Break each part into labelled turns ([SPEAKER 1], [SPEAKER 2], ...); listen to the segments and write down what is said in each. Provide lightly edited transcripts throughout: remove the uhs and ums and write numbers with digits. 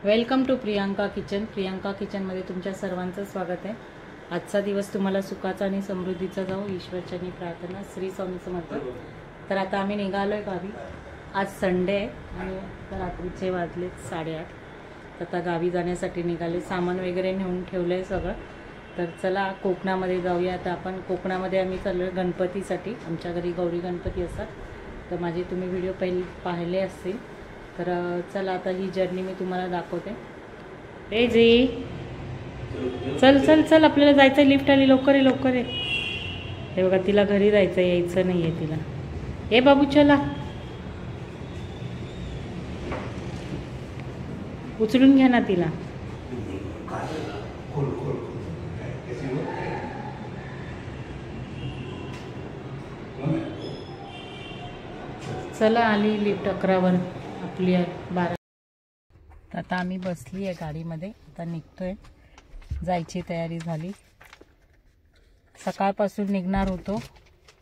[SPEAKER 1] Welcome to Priyanka kitchen. Priyanka किचनमध्ये तुमच्या सर्वांचं स्वागत आहे. आजचा दिवस तुम्हाला सुखाचा आणि समृद्धीचा जाऊ, ईश्वरचरणी प्रार्थना. श्री स्वामी समर्थ. तर आता आम्ही निघालो आहे गावी. आज संडे आहे आणि रात्रीचे वाजलेत 8:30. आता गावी जाण्यासाठी निघाले. सामान वगैरे नेऊन ठेवलं आहे सगळं. तर चला कोकणामध्ये जाऊया. आता आपण कोकणामध्ये आम्ही चाललो आहे गणपतीसाठी. आमच्या घरी गौरी गणपती असतात, तर माझे तुम्ही व्हिडिओ पाहिले असतील. तर चला आता ही जर्नी मी तुम्हाला दाखवते. रे जी, चल चल चल, आपल्याला जायचं आहे. लिफ्ट आली, लवकर ये लवकर ये. हे बघा, तिला घरी जायचं, यायचं नाही आहे तिला. ए बाबू चला, उचलून घ्या ना तिला. चला, आली लिफ्ट 11वर, आपली 12. आता आम्ही बसली आहे गाडीमध्ये. आता निघतोय, जायची तयारी झाली. सकाळपासून निघणार होतो,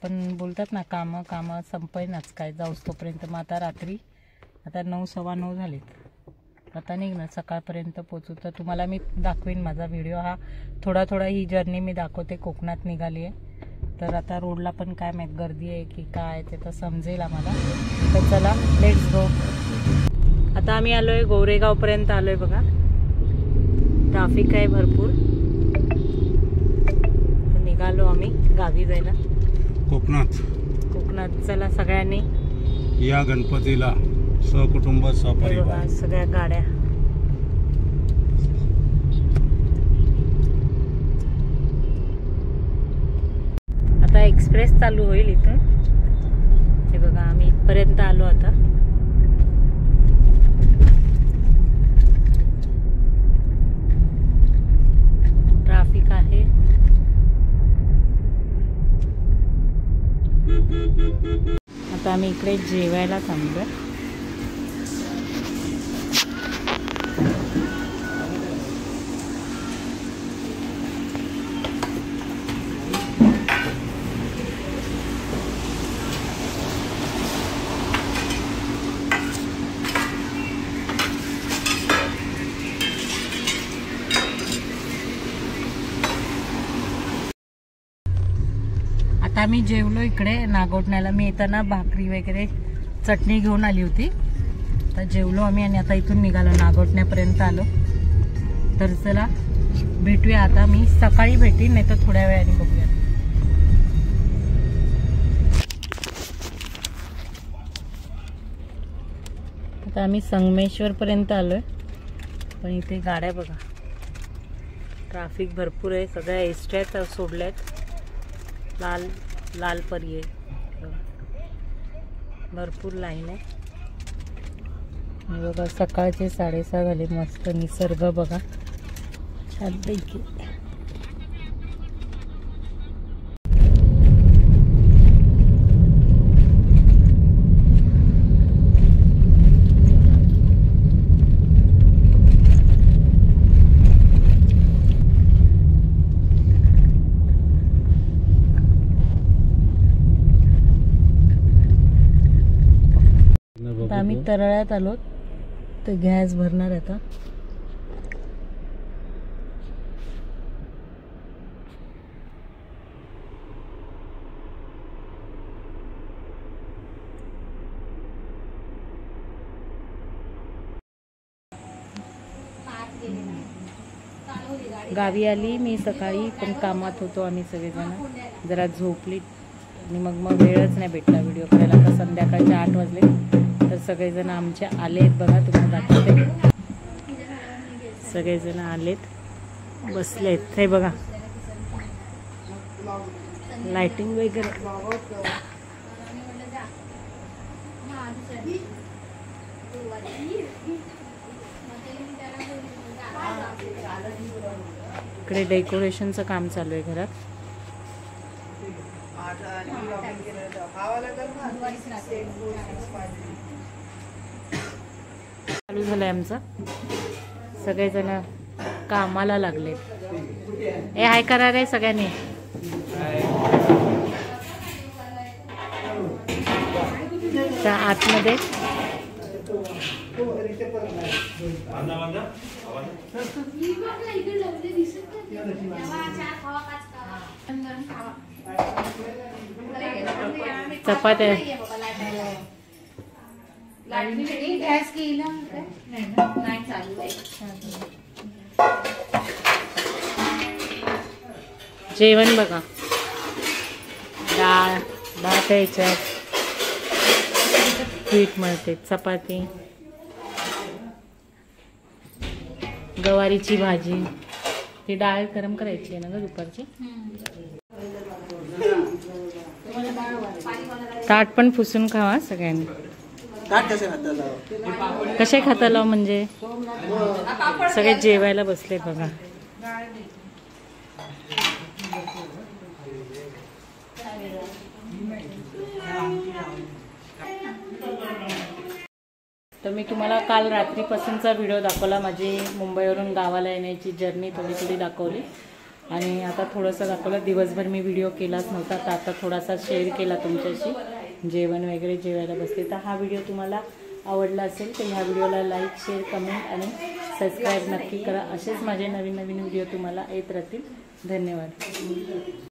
[SPEAKER 1] पण बोलतात ना कामं संपेनाच काय जाऊस तोपर्यंत. मग आता रात्री 9, 9:15 झालेत. आता निघणार, सकाळपर्यंत पोचू. तर तुम्हाला मी दाखवीन, माझा व्हिडिओ हा थोडा ही जर्नी मी दाखवते. कोकणात निघाली आहे, तर आता रोडला पण काय माहीत गर्दी आहे की काय ते तर समजेल आम्हाला. तर चला, लेट्स गो. आता आम्ही आलो आहे गोरेगावपर्यंत आलो आहे बघा. ट्रॅफिक आहे भरपूर. तर निघालो आम्ही गावी जायला कोकणात. चला सगळ्यांनी
[SPEAKER 2] या गणपतीला सहकुटुंब सहपरिवार.
[SPEAKER 1] सगळ्या गाड्या. आता एक्सप्रेस चालू होईल इथं. हे बघा, आम्ही इथपर्यंत आलो. आता ट्रॅफिक आहे. आता आम्ही इकडे जेवायला थांबलोय. आता मी जेवलो इकडे नागोठण्याला. मी येताना भाकरी वगैरे चटणी घेऊन आली होती. आता जेवलो आम्ही आणि आता इथून निघालो, नागोठण्यापर्यंत आलो. तर चला भेटूया. आता मी सकाळी भेटीन, नाही तर थोड्या वेळाने बघूया. आता आम्ही संगमेश्वरपर्यंत आलोय, पण इथे गाड्या बघा, ट्रॅफिक भरपूर आहे. सगळ्या एसट्या सोडल्यात. लाल परी आहे, भरपूर लाईन आहे. बघा, सकाळचे 6:30 झाले. मस्त निसर्ग बघा, छानपैकी. आम्ही तरळ्यात आलो, तर गॅस भरणार आता. गावी आली मी सकाळी, पण कामात होतो आम्ही सगळेजण. जरा झोपली आणि मग वेळच नाही भेटला व्हिडिओ करायला. तर संध्याकाळचे 8 वाजले. तर सगळेजण आमचे आलेत बघा, तुम्हाला दाखवते. सगळेजण आलेत, बसलेत. हे बघा, लाइटिंग वगैरे. इकडे डेकोरेशनचं काम चालू आहे घरात. चालू झालंय आमचं. सगळेजण कामाला लागले. ए हाय करा रे सगळ्यांनी. आतमध्ये चपात्या जेवण बघा, डाळ भात याच्यात, पीठ मळते, चपाती, गवारीची भाजी. ती डाळ गरम करायची आहे ना ग दुपारची. ताट पण पुसून खावा सगळ्यांनी. कसे खाताला म्हणजे सगळे जेवायला बसले बघा. तर मी तुम्हाला काल रात्रीपासूनचा व्हिडिओ दाखवला, माझी मुंबईवरून गावाला येण्याची जर्नी थोडी दाखवली. आणि आता थोडंसं दाखवलं. दिवसभर मी व्हिडिओ केलाच नव्हता, तर आता थोडासा शेअर केला तुमच्याशी. जेवण वगैरे जेवायला बसले. तर हा व्हिडिओ तुम्हाला आवडला असेल तर ह्या व्हिडिओला लाईक, शेअर, कमेंट आणि सबस्क्राईब नक्की करा. असेच माझे नवीन व्हिडिओ तुम्हाला येत राहतील. धन्यवाद.